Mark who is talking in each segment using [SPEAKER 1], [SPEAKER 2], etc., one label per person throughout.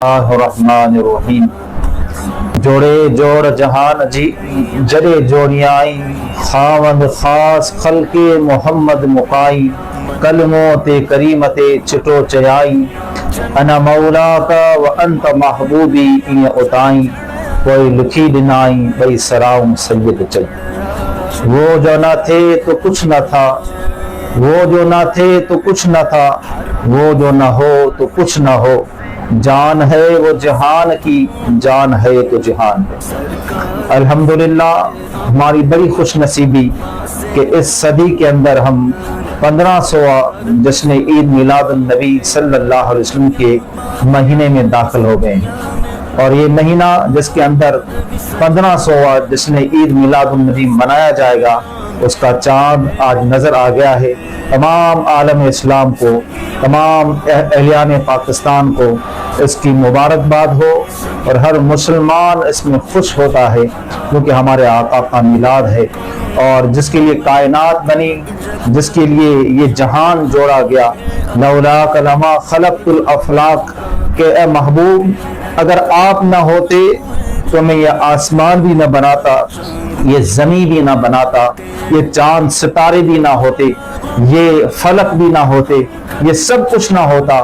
[SPEAKER 1] اللہ الرحمن الرحیم۔ جوڑے جوڑ جہان جی جڑے جوڑیائی، خاوند خاص خلق محمد مقائی، کلموں تے کریمت چٹو چیائی، انا مولا کا و انت محبوبی این اتائی، کوئی لکھی ڈنائی بھئی سراؤں سید چل۔ وہ جو نہ تھے تو کچھ نہ تھا، وہ جو نہ تھے تو کچھ نہ تھا، وہ جو نہ ہو تو کچھ نہ ہو، جان ہے وہ جہان کی، جان ہے تو جہان ہے۔ الحمدللہ ہماری بڑی خوش نصیبی کہ اس صدی کے اندر ہم 1500واں جشن عید میلاد النبی صلی اللہ علیہ وسلم کے مہینے میں داخل ہو گئے ہیں، اور یہ مہینہ جس کے اندر 1500واں جشن عید میلاد النبی منایا جائے گا، اس کا چاند آج نظر آ گیا ہے۔ تمام عالم اسلام کو، تمام اہلیان پاکستان کو اس کی مبارکباد ہو، اور ہر مسلمان اس میں خوش ہوتا ہے کیونکہ ہمارے آقا کا میلاد ہے، اور جس کے لیے کائنات بنی، جس کے لیے یہ جہان جوڑا گیا۔ لولاک لما خلقت الافلاک، کہ اے محبوب اگر آپ نہ ہوتے تو میں یہ آسمان بھی نہ بناتا، یہ زمین بھی نہ بناتا، یہ چاند ستارے بھی نہ ہوتے، یہ فلک بھی نہ ہوتے، یہ سب کچھ نہ ہوتا۔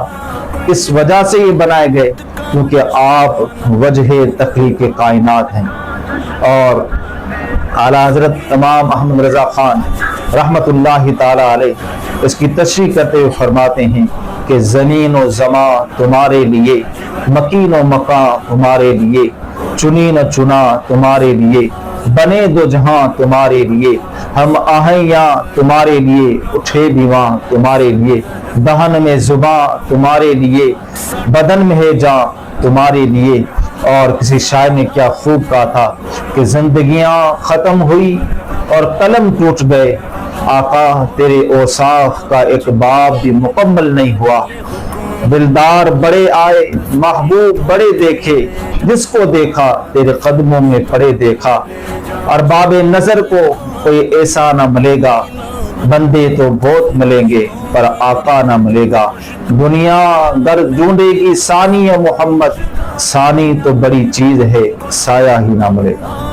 [SPEAKER 1] اس وجہ سے یہ بنائے گئے کیونکہ آپ وجہ تخلیق کائنات ہیں۔ اور اعلیٰ حضرت امام احمد رضا خان رحمت اللہ تعالی علیہ اس کی تشریح کرتے ہوئے فرماتے ہیں کہ زمین و زمان تمہارے لیے، مکین و مکان تمہارے لیے، چنی نہ چنا تمہارے لیے، بنے دو جہاں تمہارے لیے، ہم آہیں یا تمہارے لیے، اٹھے دیواں تمہارے لیے، دہن میں زباں تمہارے لیے، بدن میں ہے جاں تمہارے لیے۔ اور کسی شاعر نے کیا خوب کہا تھا کہ زندگیاں ختم ہوئی اور قلم ٹوٹ گئے، آقا تیرے اوصاف کا ایک باب بھی مکمل نہیں ہوا۔ دلدار بڑے آئے، محبوب بڑے دیکھے، جس کو دیکھا تیرے قدموں میں پڑے دیکھا۔ ارباب نظر کو کوئی ایسا نہ ملے گا، بندے تو بہت ملیں گے پر آقا نہ ملے گا۔ دنیا گر ڈھونڈے گی ثانی محمد، ثانی تو بڑی چیز ہے، سایہ ہی نہ ملے گا۔